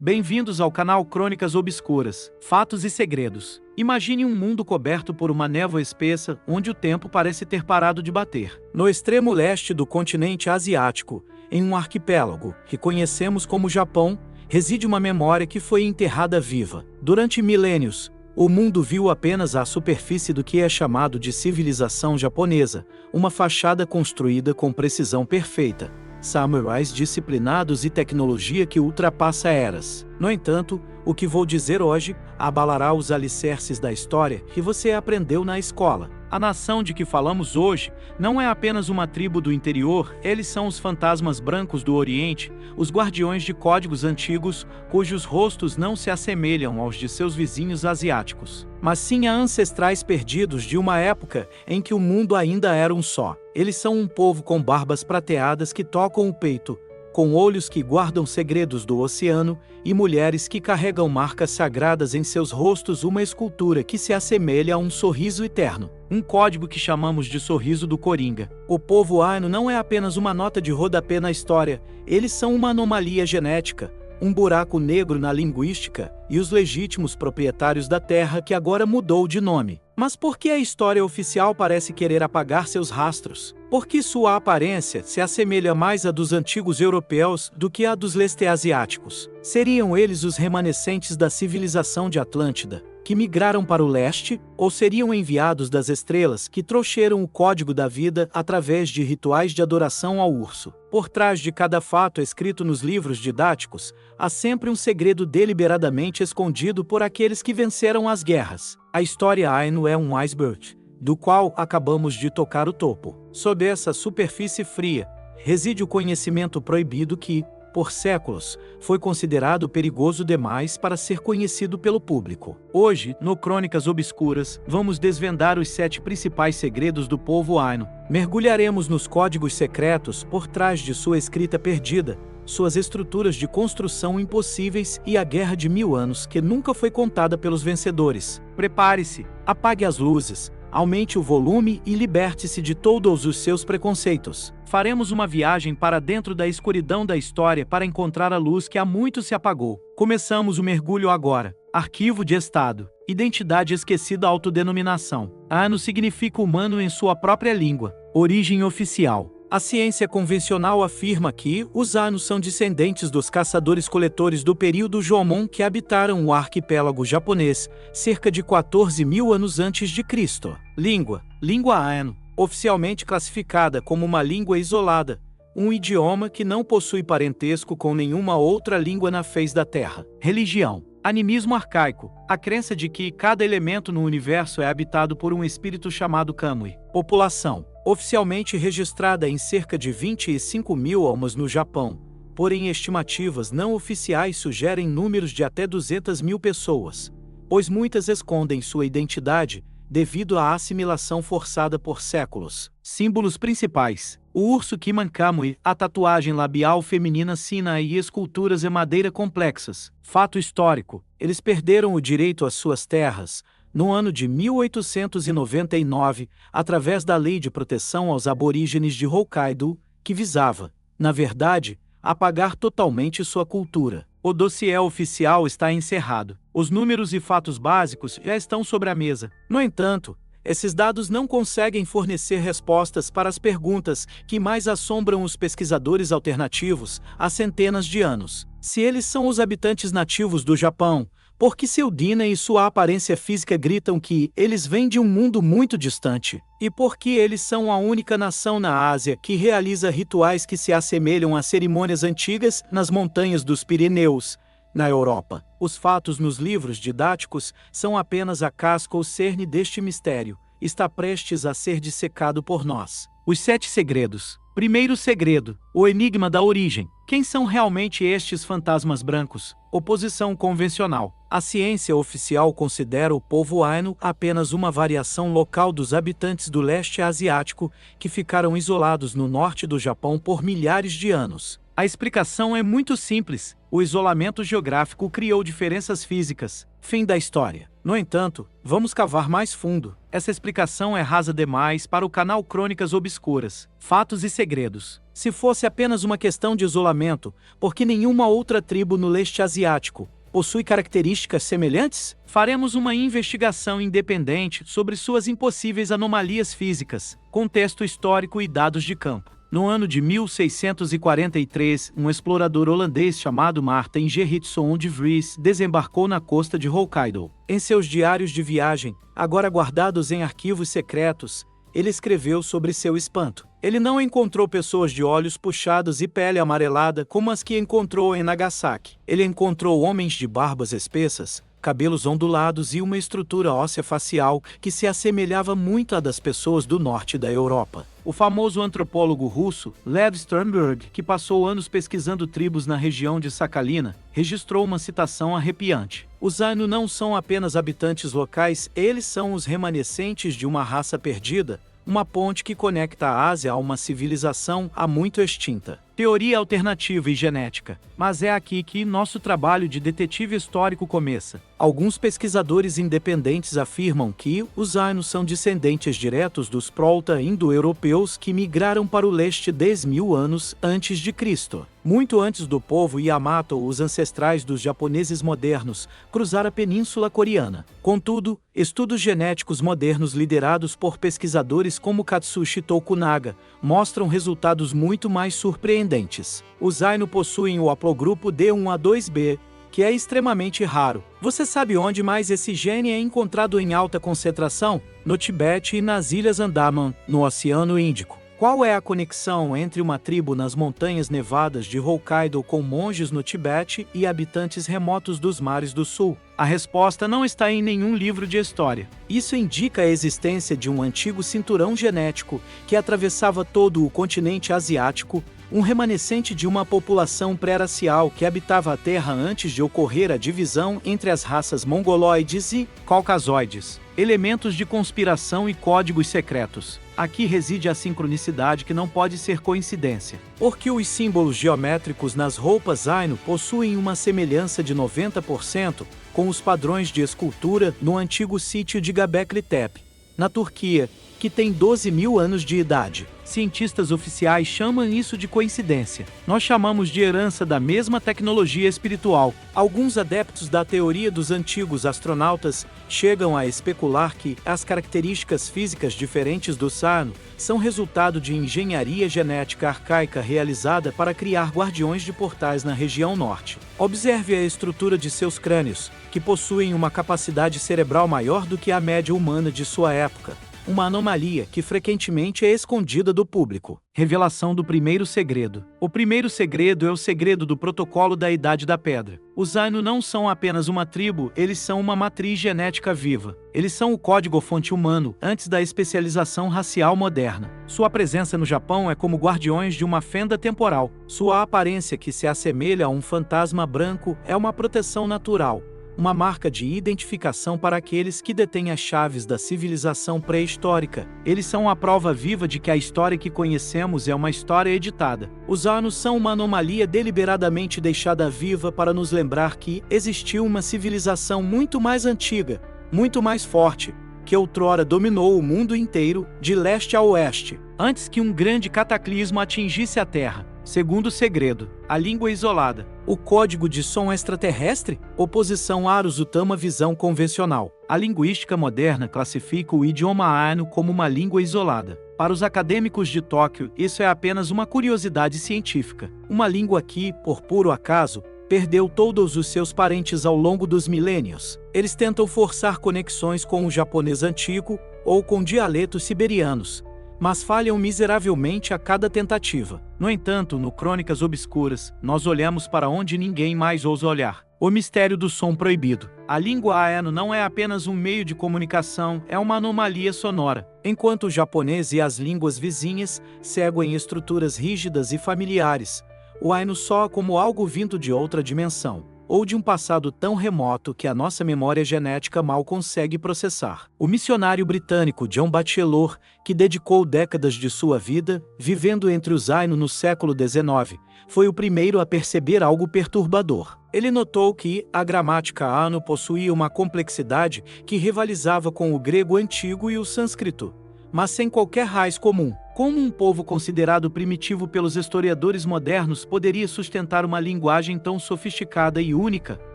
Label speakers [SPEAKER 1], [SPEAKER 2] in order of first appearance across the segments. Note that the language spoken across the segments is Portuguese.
[SPEAKER 1] Bem-vindos ao canal Crônicas Obscuras, Fatos e Segredos. Imagine um mundo coberto por uma névoa espessa, onde o tempo parece ter parado de bater. No extremo leste do continente asiático, em um arquipélago que conhecemos como Japão, reside uma memória que foi enterrada viva. Durante milênios, o mundo viu apenas a superfície do que é chamado de civilização japonesa, uma fachada construída com precisão perfeita, samurais disciplinados e tecnologia que ultrapassa eras. No entanto, o que vou dizer hoje abalará os alicerces da história que você aprendeu na escola. A nação de que falamos hoje não é apenas uma tribo do interior, eles são os fantasmas brancos do Oriente, os guardiões de códigos antigos, cujos rostos não se assemelham aos de seus vizinhos asiáticos, mas sim a ancestrais perdidos de uma época em que o mundo ainda era um só. Eles são um povo com barbas prateadas que tocam o peito, com olhos que guardam segredos do oceano e mulheres que carregam marcas sagradas em seus rostos, uma escultura que se assemelha a um sorriso eterno, um código que chamamos de sorriso do Coringa. O povo Ainu não é apenas uma nota de rodapé na história, eles são uma anomalia genética, um buraco negro na linguística e os legítimos proprietários da terra que agora mudou de nome. Mas por que a história oficial parece querer apagar seus rastros? Porque sua aparência se assemelha mais à dos antigos europeus do que à dos leste-asiáticos. Seriam eles os remanescentes da civilização de Atlântida, que migraram para o leste, ou seriam enviados das estrelas que trouxeram o código da vida através de rituais de adoração ao urso? Por trás de cada fato escrito nos livros didáticos, há sempre um segredo deliberadamente escondido por aqueles que venceram as guerras. A história Ainu é um iceberg, do qual acabamos de tocar o topo. Sob essa superfície fria, reside o conhecimento proibido que, por séculos, foi considerado perigoso demais para ser conhecido pelo público. Hoje, no Crônicas Obscuras, vamos desvendar os 7 principais segredos do povo Ainu. Mergulharemos nos códigos secretos por trás de sua escrita perdida, suas estruturas de construção impossíveis e a guerra de 1000 anos que nunca foi contada pelos vencedores. Prepare-se, apague as luzes, aumente o volume e liberte-se de todos os seus preconceitos. Faremos uma viagem para dentro da escuridão da história para encontrar a luz que há muito se apagou. Começamos o mergulho agora. Arquivo de Estado. Identidade esquecida. Autodenominação. Ainu significa humano em sua própria língua. Origem oficial. A ciência convencional afirma que os Ainu são descendentes dos caçadores-coletores do período Jomon que habitaram o arquipélago japonês, cerca de 14.000 anos antes de Cristo. Língua. Língua Ainu, oficialmente classificada como uma língua isolada, um idioma que não possui parentesco com nenhuma outra língua na face da Terra. Religião. Animismo arcaico, a crença de que cada elemento no universo é habitado por um espírito chamado Kamui. População. Oficialmente registrada em cerca de 25.000 almas no Japão, porém estimativas não oficiais sugerem números de até 200.000 pessoas, pois muitas escondem sua identidade devido à assimilação forçada por séculos. Símbolos principais: o urso Kiman Kamui, a tatuagem labial feminina Sina e esculturas em madeira complexas. Fato histórico: eles perderam o direito às suas terras no ano de 1899, através da Lei de Proteção aos Aborígenes de Hokkaido, que visava, na verdade, apagar totalmente sua cultura. O dossiê oficial está encerrado. Os números e fatos básicos já estão sobre a mesa. No entanto, esses dados não conseguem fornecer respostas para as perguntas que mais assombram os pesquisadores alternativos há centenas de anos. Se eles são os habitantes nativos do Japão, por que seu DNA e sua aparência física gritam que eles vêm de um mundo muito distante? E por que eles são a única nação na Ásia que realiza rituais que se assemelham a cerimônias antigas nas montanhas dos Pirineus, na Europa? Os fatos nos livros didáticos são apenas a casca ou cerne deste mistério. Está prestes a ser dissecado por nós. Os 7 segredos. Primeiro segredo: o enigma da origem. Quem são realmente estes fantasmas brancos? Oposição convencional. A ciência oficial considera o povo Ainu apenas uma variação local dos habitantes do leste asiático que ficaram isolados no norte do Japão por milhares de anos. A explicação é muito simples: o isolamento geográfico criou diferenças físicas. Fim da história. No entanto, vamos cavar mais fundo. Essa explicação é rasa demais para o canal Crônicas Obscuras, Fatos e Segredos. Se fosse apenas uma questão de isolamento, por que nenhuma outra tribo no leste asiático possui características semelhantes? Faremos uma investigação independente sobre suas impossíveis anomalias físicas, contexto histórico e dados de campo. No ano de 1643, um explorador holandês chamado Maarten Gerritsen de Vries desembarcou na costa de Hokkaido. Em seus diários de viagem, agora guardados em arquivos secretos, ele escreveu sobre seu espanto. Ele não encontrou pessoas de olhos puxados e pele amarelada como as que encontrou em Nagasaki. Ele encontrou homens de barbas espessas, cabelos ondulados e uma estrutura óssea facial que se assemelhava muito à das pessoas do norte da Europa. O famoso antropólogo russo Lev Sternberg, que passou anos pesquisando tribos na região de Sakhalina, registrou uma citação arrepiante. Os Ainu não são apenas habitantes locais, eles são os remanescentes de uma raça perdida, uma ponte que conecta a Ásia a uma civilização há muito extinta. Teoria alternativa e genética. Mas é aqui que nosso trabalho de detetive histórico começa. Alguns pesquisadores independentes afirmam que os Ainu são descendentes diretos dos proto-indo-europeus que migraram para o leste 10.000 anos antes de Cristo. Muito antes do povo Yamato, os ancestrais dos japoneses modernos cruzaram a Península Coreana. Contudo, estudos genéticos modernos liderados por pesquisadores como Katsushi Tokunaga mostram resultados muito mais surpreendentes. Os Ainu possuem o haplogrupo D1A2B, que é extremamente raro. Você sabe onde mais esse gene é encontrado em alta concentração? No Tibete e nas Ilhas Andaman, no Oceano Índico. Qual é a conexão entre uma tribo nas montanhas nevadas de Hokkaido com monges no Tibete e habitantes remotos dos mares do sul? A resposta não está em nenhum livro de história. Isso indica a existência de um antigo cinturão genético que atravessava todo o continente asiático, um remanescente de uma população pré-racial que habitava a Terra antes de ocorrer a divisão entre as raças mongoloides e caucasoides. Elementos de conspiração e códigos secretos. Aqui reside a sincronicidade que não pode ser coincidência. Porque os símbolos geométricos nas roupas Ainu possuem uma semelhança de 90% com os padrões de escultura no antigo sítio de Göbekli Tepe, na Turquia, que tem 12.000 anos de idade. Cientistas oficiais chamam isso de coincidência. Nós chamamos de herança da mesma tecnologia espiritual. Alguns adeptos da teoria dos antigos astronautas chegam a especular que as características físicas diferentes do Ainu são resultado de engenharia genética arcaica realizada para criar guardiões de portais na região norte. Observe a estrutura de seus crânios, que possuem uma capacidade cerebral maior do que a média humana de sua época. Uma anomalia que frequentemente é escondida do público. Revelação do primeiro segredo. O primeiro segredo é o segredo do protocolo da Idade da Pedra. Os Ainu não são apenas uma tribo, eles são uma matriz genética viva. Eles são o código-fonte humano antes da especialização racial moderna. Sua presença no Japão é como guardiões de uma fenda temporal. Sua aparência, que se assemelha a um fantasma branco, é uma proteção natural. Uma marca de identificação para aqueles que detêm as chaves da civilização pré-histórica. Eles são a prova viva de que a história que conhecemos é uma história editada. Os Ainu são uma anomalia deliberadamente deixada viva para nos lembrar que existiu uma civilização muito mais antiga, muito mais forte, que outrora dominou o mundo inteiro, de leste a oeste, antes que um grande cataclismo atingisse a Terra. Segundo segredo, a língua isolada. O código de som extraterrestre? Oposição à Arusutama visão convencional. A linguística moderna classifica o idioma Ainu como uma língua isolada. Para os acadêmicos de Tóquio, isso é apenas uma curiosidade científica. Uma língua que, por puro acaso, perdeu todos os seus parentes ao longo dos milênios. Eles tentam forçar conexões com o japonês antigo ou com dialetos siberianos, mas falham miseravelmente a cada tentativa. No entanto, no Crônicas Obscuras, nós olhamos para onde ninguém mais ousa olhar. O mistério do som proibido. A língua Ainu não é apenas um meio de comunicação, é uma anomalia sonora. Enquanto o japonês e as línguas vizinhas seguem estruturas rígidas e familiares, o Ainu soa como algo vindo de outra dimensão, ou de um passado tão remoto que a nossa memória genética mal consegue processar. O missionário britânico John Batchelor, que dedicou décadas de sua vida vivendo entre os Ainu no século XIX, foi o primeiro a perceber algo perturbador. Ele notou que a gramática Ainu possuía uma complexidade que rivalizava com o grego antigo e o sânscrito, mas sem qualquer raiz comum. Como um povo considerado primitivo pelos historiadores modernos poderia sustentar uma linguagem tão sofisticada e única?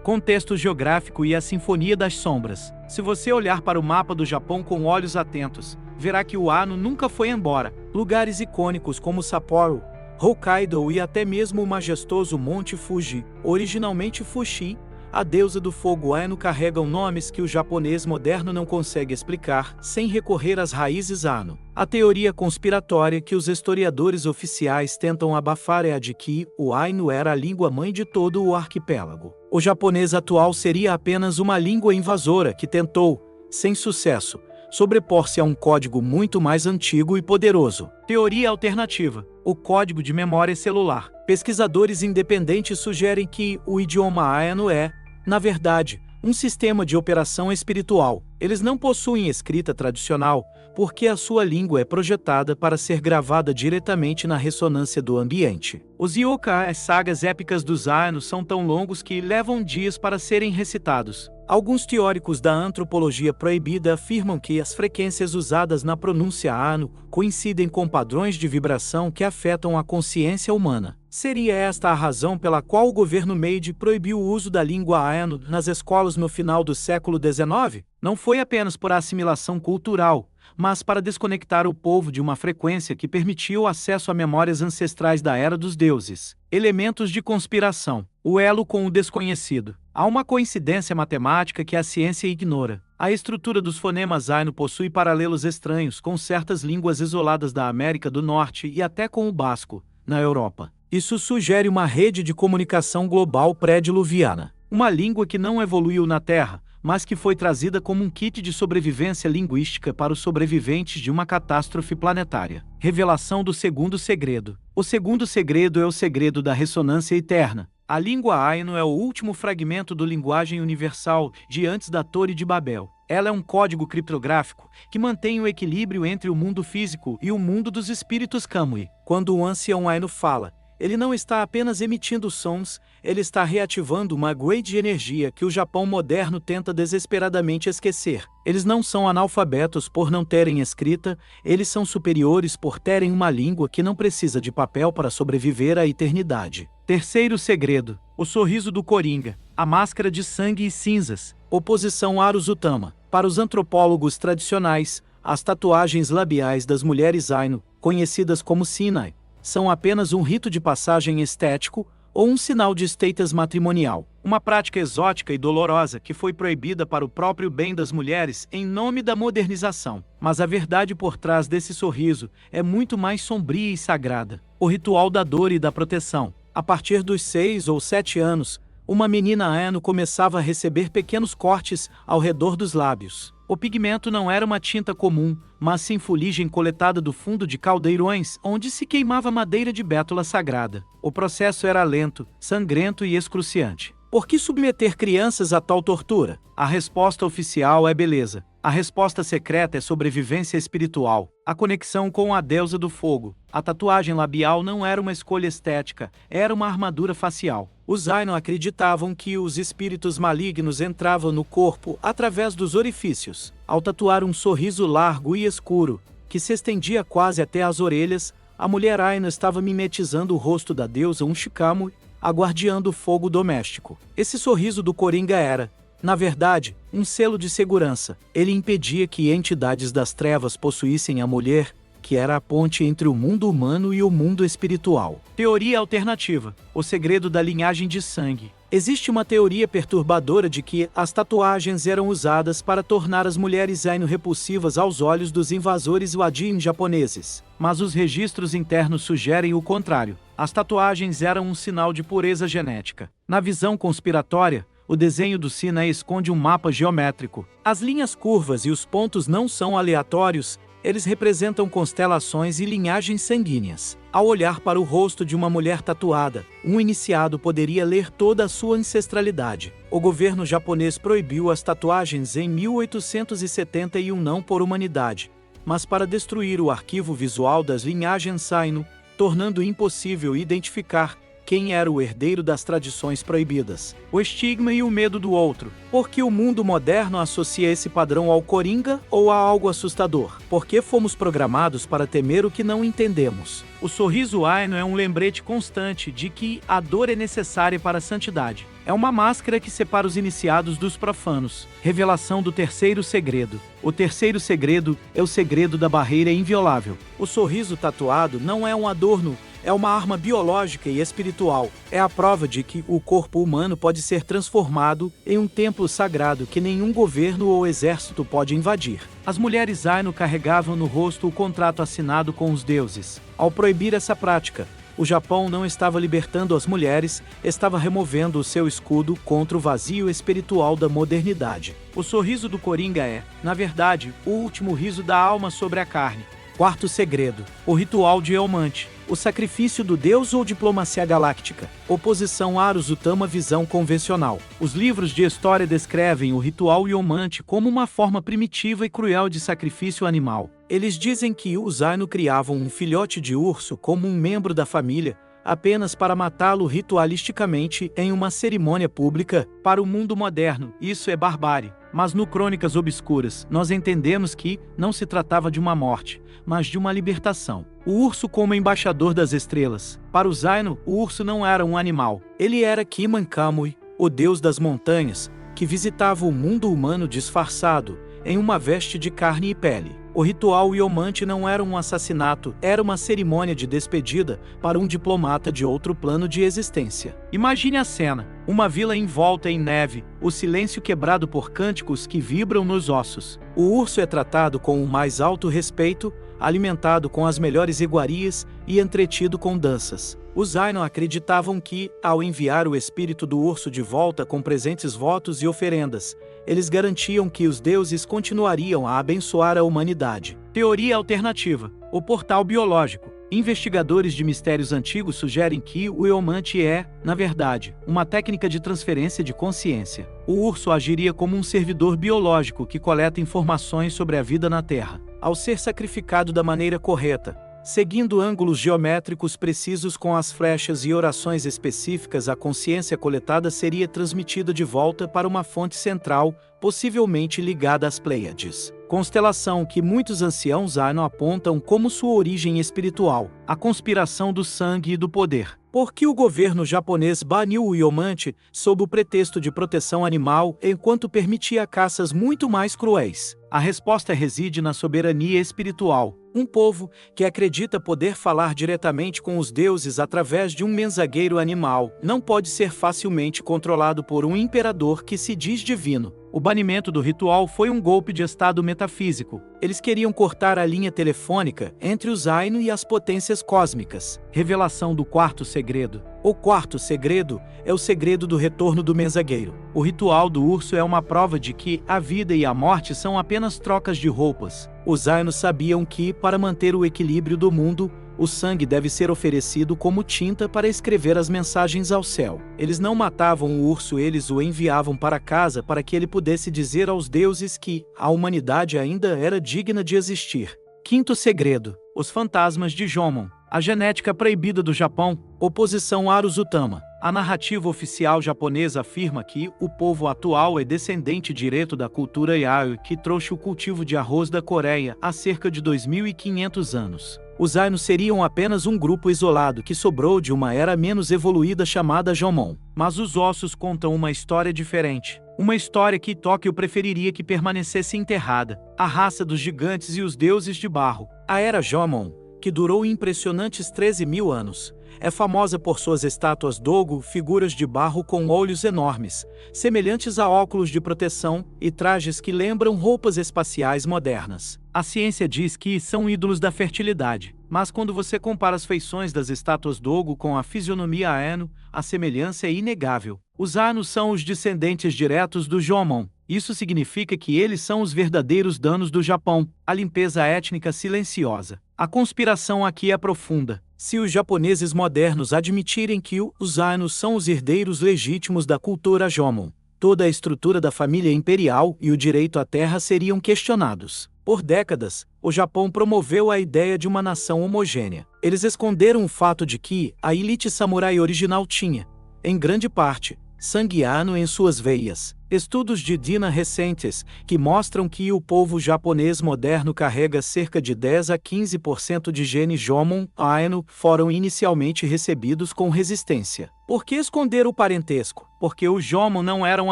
[SPEAKER 1] Contexto geográfico e a Sinfonia das Sombras. Se você olhar para o mapa do Japão com olhos atentos, verá que o Ainu nunca foi embora. Lugares icônicos como Sapporo, Hokkaido e até mesmo o majestoso Monte Fuji, originalmente Fuxi, a deusa do fogo Ainu, carregam nomes que o japonês moderno não consegue explicar sem recorrer às raízes Ainu. A teoria conspiratória que os historiadores oficiais tentam abafar é a de que o Ainu era a língua-mãe de todo o arquipélago. O japonês atual seria apenas uma língua invasora que tentou, sem sucesso, sobrepor-se a um código muito mais antigo e poderoso. Teoria alternativa: o código de memória celular. Pesquisadores independentes sugerem que o idioma Ainu é, na verdade, um sistema de operação espiritual. Eles não possuem escrita tradicional, porque a sua língua é projetada para ser gravada diretamente na ressonância do ambiente. Os yokai, as sagas épicas dos Ainu, são tão longos que levam dias para serem recitados. Alguns teóricos da antropologia proibida afirmam que as frequências usadas na pronúncia Ainu coincidem com padrões de vibração que afetam a consciência humana. Seria esta a razão pela qual o governo Meiji proibiu o uso da língua Ainu nas escolas no final do século XIX? Não foi apenas por assimilação cultural, mas para desconectar o povo de uma frequência que permitia o acesso a memórias ancestrais da Era dos Deuses. Elementos de conspiração. O elo com o desconhecido. Há uma coincidência matemática que a ciência ignora. A estrutura dos fonemas Ainu possui paralelos estranhos com certas línguas isoladas da América do Norte e até com o basco, na Europa. Isso sugere uma rede de comunicação global pré-diluviana. Uma língua que não evoluiu na Terra, mas que foi trazida como um kit de sobrevivência linguística para os sobreviventes de uma catástrofe planetária. Revelação do segundo segredo. O segundo segredo é o segredo da ressonância eterna. A língua Ainu é o último fragmento da linguagem universal de antes da Torre de Babel. Ela é um código criptográfico que mantém o equilíbrio entre o mundo físico e o mundo dos espíritos Kamui. Quando o ancião Ainu fala, ele não está apenas emitindo sons, ele está reativando uma grade de energia que o Japão moderno tenta desesperadamente esquecer. Eles não são analfabetos por não terem escrita, eles são superiores por terem uma língua que não precisa de papel para sobreviver à eternidade. Terceiro segredo: o sorriso do Coringa, a máscara de sangue e cinzas. Oposição Arusutama. Para os antropólogos tradicionais, as tatuagens labiais das mulheres Ainu, conhecidas como Sinai, são apenas um rito de passagem estético ou um sinal de status matrimonial. Uma prática exótica e dolorosa que foi proibida para o próprio bem das mulheres em nome da modernização. Mas a verdade por trás desse sorriso é muito mais sombria e sagrada. O ritual da dor e da proteção. A partir dos 6 ou 7 anos, uma menina Ainu começava a receber pequenos cortes ao redor dos lábios. O pigmento não era uma tinta comum, mas sim fuligem coletada do fundo de caldeirões, onde se queimava madeira de bétula sagrada. O processo era lento, sangrento e excruciante. Por que submeter crianças a tal tortura? A resposta oficial é beleza. A resposta secreta é sobrevivência espiritual, a conexão com a deusa do fogo. A tatuagem labial não era uma escolha estética, era uma armadura facial. Os Ainu acreditavam que os espíritos malignos entravam no corpo através dos orifícios. Ao tatuar um sorriso largo e escuro, que se estendia quase até as orelhas, a mulher Ainu estava mimetizando o rosto da deusa Unshikamu, a guardiã do fogo doméstico. Esse sorriso do Coringa era, na verdade, um selo de segurança. Ele impedia que entidades das trevas possuíssem a mulher, que era a ponte entre o mundo humano e o mundo espiritual. Teoria alternativa: o segredo da linhagem de sangue. Existe uma teoria perturbadora de que as tatuagens eram usadas para tornar as mulheres Ainu repulsivas aos olhos dos invasores Wajin japoneses. Mas os registros internos sugerem o contrário. As tatuagens eram um sinal de pureza genética. Na visão conspiratória, o desenho do Sinai esconde um mapa geométrico. As linhas curvas e os pontos não são aleatórios, eles representam constelações e linhagens sanguíneas. Ao olhar para o rosto de uma mulher tatuada, um iniciado poderia ler toda a sua ancestralidade. O governo japonês proibiu as tatuagens em 1871 não por humanidade, mas para destruir o arquivo visual das linhagens Ainu, tornando impossível identificar quem era o herdeiro das tradições proibidas, o estigma e o medo do outro. Porque o mundo moderno associa esse padrão ao coringa ou a algo assustador? Porque fomos programados para temer o que não entendemos. O sorriso Aino é um lembrete constante de que a dor é necessária para a santidade. É uma máscara que separa os iniciados dos profanos. Revelação do terceiro segredo. O terceiro segredo é o segredo da barreira inviolável. O sorriso tatuado não é um adorno, é uma arma biológica e espiritual. É a prova de que o corpo humano pode ser transformado em um templo sagrado que nenhum governo ou exército pode invadir. As mulheres Aino carregavam no rosto o contrato assinado com os deuses. Ao proibir essa prática, o Japão não estava libertando as mulheres, estava removendo o seu escudo contra o vazio espiritual da modernidade. O sorriso do coringa é, na verdade, o último riso da alma sobre a carne. Quarto segredo: o ritual de Eomante. O sacrifício do deus ou diplomacia galáctica. Oposição Arusutama visão convencional. Os livros de história descrevem o ritual Eomante como uma forma primitiva e cruel de sacrifício animal. Eles dizem que os Aino criavam um filhote de urso como um membro da família, apenas para matá-lo ritualisticamente em uma cerimônia pública. Para o mundo moderno, isso é barbárie. Mas no Crônicas Obscuras, nós entendemos que não se tratava de uma morte, mas de uma libertação. O urso como embaixador das estrelas. Para os Aino, o urso não era um animal. Ele era Kiman-Kamui, o deus das montanhas, que visitava o mundo humano disfarçado, em uma veste de carne e pele. O ritual Eomante não era um assassinato, era uma cerimônia de despedida para um diplomata de outro plano de existência. Imagine a cena: uma vila envolta em neve, o silêncio quebrado por cânticos que vibram nos ossos. O urso é tratado com o mais alto respeito, alimentado com as melhores iguarias e entretido com danças. Os Aino acreditavam que, ao enviar o espírito do urso de volta com presentes, votos e oferendas, eles garantiam que os deuses continuariam a abençoar a humanidade. Teoria alternativa: o portal biológico. Investigadores de mistérios antigos sugerem que o Eomante é, na verdade, uma técnica de transferência de consciência. O urso agiria como um servidor biológico que coleta informações sobre a vida na Terra. Ao ser sacrificado da maneira correta, seguindo ângulos geométricos precisos com as flechas e orações específicas, a consciência coletada seria transmitida de volta para uma fonte central, possivelmente ligada às Pleiades, constelação que muitos anciãos Aino apontam como sua origem espiritual. A conspiração do sangue e do poder. Por que o governo japonês baniu o Eomante sob o pretexto de proteção animal, enquanto permitia caças muito mais cruéis? A resposta reside na soberania espiritual. Um povo que acredita poder falar diretamente com os deuses através de um mensageiro animal não pode ser facilmente controlado por um imperador que se diz divino. O banimento do ritual foi um golpe de estado metafísico. Eles queriam cortar a linha telefônica entre os Aino e as potências cósmicas. Revelação do quarto segredo. O quarto segredo é o segredo do retorno do mensageiro. O ritual do urso é uma prova de que a vida e a morte são apenas trocas de roupas. Os Aino sabiam que, para manter o equilíbrio do mundo, o sangue deve ser oferecido como tinta para escrever as mensagens ao céu. Eles não matavam o urso, eles o enviavam para casa para que ele pudesse dizer aos deuses que a humanidade ainda era digna de existir. Quinto segredo: os fantasmas de Jomon. A genética proibida do Japão. Oposição Arusutama. A narrativa oficial japonesa afirma que o povo atual é descendente direto da cultura Yayoi, que trouxe o cultivo de arroz da Coreia há cerca de 2.500 anos. Os Aino seriam apenas um grupo isolado que sobrou de uma era menos evoluída chamada Jomon. Mas os ossos contam uma história diferente. Uma história que Tóquio preferiria que permanecesse enterrada. A raça dos gigantes e os deuses de barro. A era Jomon, que durou impressionantes 13.000 anos, é famosa por suas estátuas Dogo, figuras de barro com olhos enormes, semelhantes a óculos de proteção, e trajes que lembram roupas espaciais modernas. A ciência diz que são ídolos da fertilidade, mas quando você compara as feições das estátuas Dogo com a fisionomia Aino, a semelhança é inegável. Os Aino são os descendentes diretos do Jomon. Isso significa que eles são os verdadeiros danos do Japão, a limpeza étnica silenciosa. A conspiração aqui é profunda. Se os japoneses modernos admitirem que os Aino são os herdeiros legítimos da cultura Jomon, toda a estrutura da família imperial e o direito à terra seriam questionados. Por décadas, o Japão promoveu a ideia de uma nação homogênea. Eles esconderam o fato de que a elite samurai original tinha, em grande parte, sangue Ainu em suas veias. Estudos de Dina recentes, que mostram que o povo japonês moderno carrega cerca de 10 a 15% de genes Jomon Ainu, foram inicialmente recebidos com resistência. Por que esconder o parentesco? Porque os Jomon não eram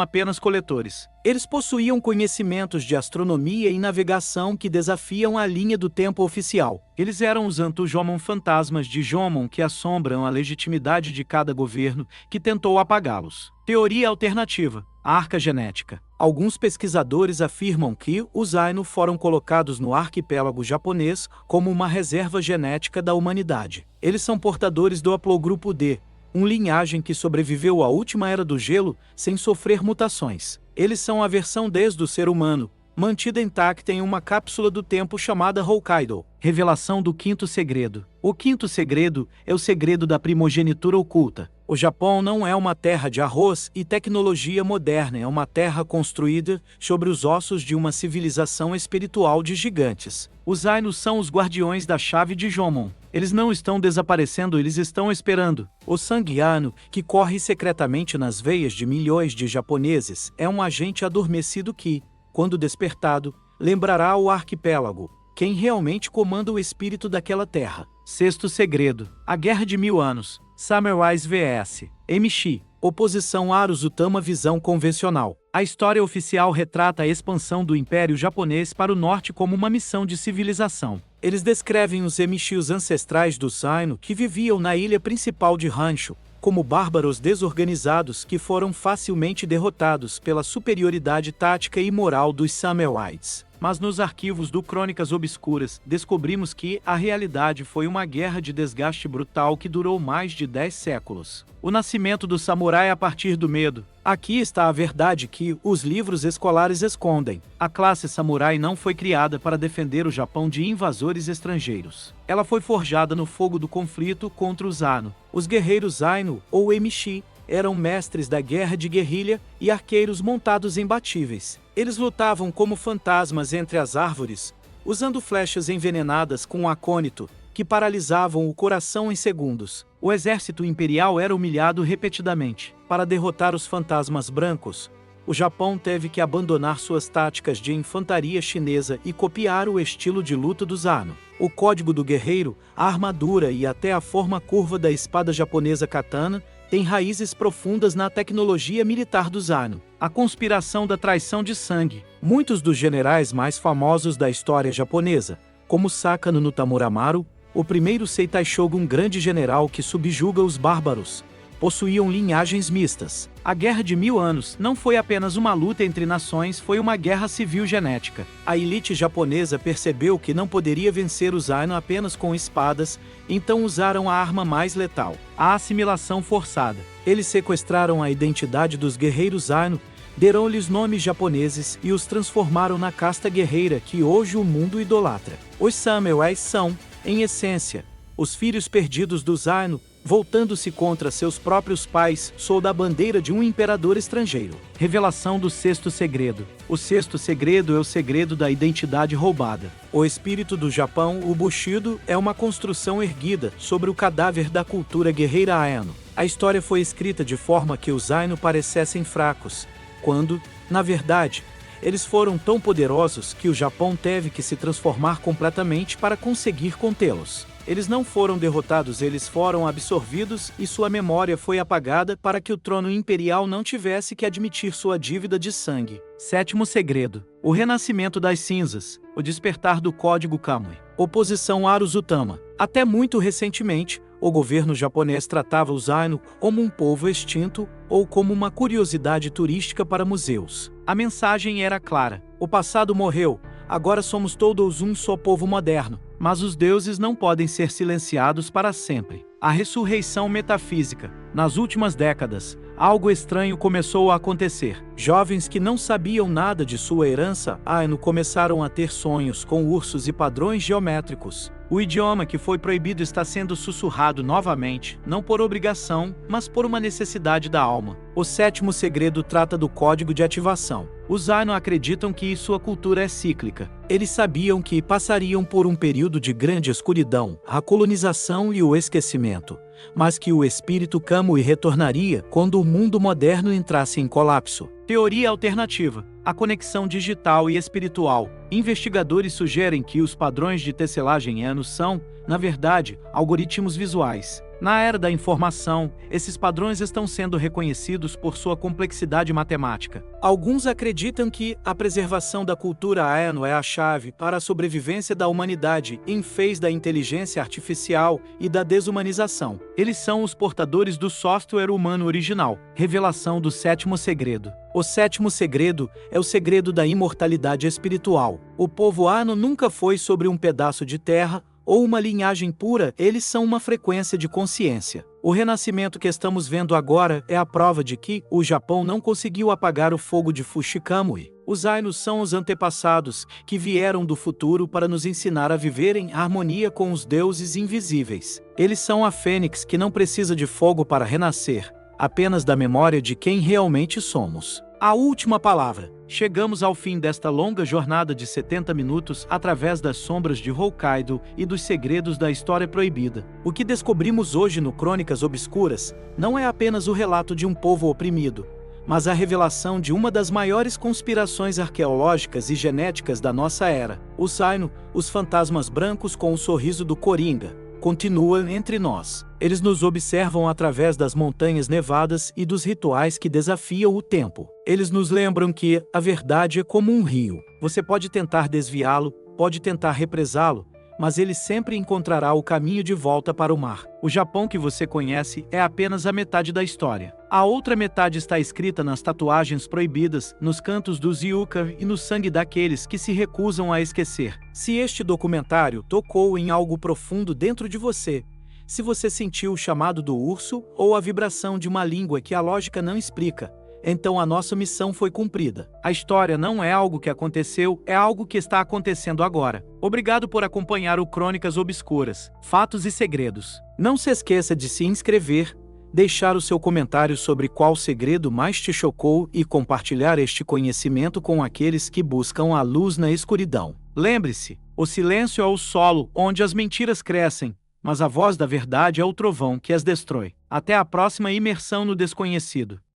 [SPEAKER 1] apenas coletores. Eles possuíam conhecimentos de astronomia e navegação que desafiam a linha do tempo oficial. Eles eram os Antu-Jomon fantasmas de Jomon que assombram a legitimidade de cada governo que tentou apagá-los. Teoria alternativa. Arca genética. Alguns pesquisadores afirmam que os Ainu foram colocados no arquipélago japonês como uma reserva genética da humanidade. Eles são portadores do haplogrupo D, uma linhagem que sobreviveu à última era do gelo sem sofrer mutações. Eles são a versão D do ser humano, mantida intacta em uma cápsula do tempo chamada Hokkaido. Revelação do quinto segredo. O quinto segredo é o segredo da primogenitura oculta. O Japão não é uma terra de arroz e tecnologia moderna, é uma terra construída sobre os ossos de uma civilização espiritual de gigantes. Os Ainu são os guardiões da chave de Jomon. Eles não estão desaparecendo, eles estão esperando. O sangue Ainu, que corre secretamente nas veias de milhões de japoneses, é um agente adormecido que, quando despertado, lembrará o arquipélago, quem realmente comanda o espírito daquela terra. Sexto segredo. A Guerra de 1000 Anos. Samurais vs. Emishi. Oposição Arusutama. Visão convencional. A história oficial retrata a expansão do Império Japonês para o norte como uma missão de civilização. Eles descrevem os Emishi, os ancestrais dos Ainu, que viviam na ilha principal de Hanshu, como bárbaros desorganizados que foram facilmente derrotados pela superioridade tática e moral dos samurais. Mas nos arquivos do Crônicas Obscuras, descobrimos que a realidade foi uma guerra de desgaste brutal que durou mais de 10 séculos. O nascimento do samurai a partir do medo. Aqui está a verdade que os livros escolares escondem. A classe samurai não foi criada para defender o Japão de invasores estrangeiros. Ela foi forjada no fogo do conflito contra os Ainu. Os guerreiros Ainu, ou Emishi, eram mestres da guerra de guerrilha e arqueiros montados imbatíveis. Eles lutavam como fantasmas entre as árvores, usando flechas envenenadas com acônito, que paralisavam o coração em segundos. O exército imperial era humilhado repetidamente. Para derrotar os fantasmas brancos, o Japão teve que abandonar suas táticas de infantaria chinesa e copiar o estilo de luta dos Ainu. O código do guerreiro, a armadura e até a forma curva da espada japonesa katana tem raízes profundas na tecnologia militar dos Ainu. A conspiração da traição de sangue. Muitos dos generais mais famosos da história japonesa, como Sakano no Tamuramaru, o primeiro Seitai Shogun, grande general que subjuga os bárbaros, possuíam linhagens mistas. A Guerra de 1000 Anos não foi apenas uma luta entre nações, foi uma guerra civil genética. A elite japonesa percebeu que não poderia vencer os Ainu apenas com espadas, então usaram a arma mais letal, a assimilação forçada. Eles sequestraram a identidade dos guerreiros Ainu, deram-lhes nomes japoneses e os transformaram na casta guerreira que hoje o mundo idolatra. Os samurais são, em essência, os filhos perdidos dos Ainu, voltando-se contra seus próprios pais, sob a bandeira de um imperador estrangeiro. Revelação do sexto segredo. O sexto segredo é o segredo da identidade roubada. O espírito do Japão, o Bushido, é uma construção erguida sobre o cadáver da cultura guerreira Ainu. A história foi escrita de forma que os Ainu parecessem fracos, quando, na verdade, eles foram tão poderosos que o Japão teve que se transformar completamente para conseguir contê-los. Eles não foram derrotados, eles foram absorvidos e sua memória foi apagada para que o trono imperial não tivesse que admitir sua dívida de sangue. Sétimo segredo. O renascimento das cinzas. O despertar do Código Kamui. Oposição Arusutama. Até muito recentemente, o governo japonês tratava os Ainu como um povo extinto ou como uma curiosidade turística para museus. A mensagem era clara. O passado morreu, agora somos todos um só povo moderno. Mas os deuses não podem ser silenciados para sempre. A ressurreição metafísica. Nas últimas décadas, algo estranho começou a acontecer. Jovens que não sabiam nada de sua herança Ainu começaram a ter sonhos com ursos e padrões geométricos. O idioma que foi proibido está sendo sussurrado novamente, não por obrigação, mas por uma necessidade da alma. O sétimo segredo trata do código de ativação. Os Ainu acreditam que sua cultura é cíclica. Eles sabiam que passariam por um período de grande escuridão, a colonização e o esquecimento, mas que o espírito Kamui retornaria quando o mundo moderno entrasse em colapso. Teoria alternativa: a conexão digital e espiritual. Investigadores sugerem que os padrões de tecelagem Ainu são, na verdade, algoritmos visuais. Na era da informação, esses padrões estão sendo reconhecidos por sua complexidade matemática. Alguns acreditam que a preservação da cultura Ainu é a chave para a sobrevivência da humanidade em vez da inteligência artificial e da desumanização. Eles são os portadores do software humano original. Revelação do sétimo segredo. O sétimo segredo é o segredo da imortalidade espiritual. O povo Ainu nunca foi sobre um pedaço de terra ou uma linhagem pura, eles são uma frequência de consciência. O renascimento que estamos vendo agora é a prova de que o Japão não conseguiu apagar o fogo de Fushigami. Os Ainu são os antepassados que vieram do futuro para nos ensinar a viver em harmonia com os deuses invisíveis. Eles são a fênix que não precisa de fogo para renascer, apenas da memória de quem realmente somos. A última palavra. Chegamos ao fim desta longa jornada de 70 minutos através das sombras de Hokkaido e dos segredos da história proibida. O que descobrimos hoje no Crônicas Obscuras não é apenas o relato de um povo oprimido, mas a revelação de uma das maiores conspirações arqueológicas e genéticas da nossa era. Os Ainu, os fantasmas brancos com o sorriso do Coringa, continuam entre nós. Eles nos observam através das montanhas nevadas e dos rituais que desafiam o tempo. Eles nos lembram que a verdade é como um rio. Você pode tentar desviá-lo, pode tentar represá-lo, mas ele sempre encontrará o caminho de volta para o mar. O Japão que você conhece é apenas a metade da história. A outra metade está escrita nas tatuagens proibidas, nos cantos dos Yukar e no sangue daqueles que se recusam a esquecer. Se este documentário tocou em algo profundo dentro de você, se você sentiu o chamado do urso ou a vibração de uma língua que a lógica não explica, então a nossa missão foi cumprida. A história não é algo que aconteceu, é algo que está acontecendo agora. Obrigado por acompanhar o Crônicas Obscuras, Fatos e Segredos. Não se esqueça de se inscrever, deixar o seu comentário sobre qual segredo mais te chocou e compartilhar este conhecimento com aqueles que buscam a luz na escuridão. Lembre-se, o silêncio é o solo onde as mentiras crescem, mas a voz da verdade é o trovão que as destrói. Até a próxima imersão no desconhecido.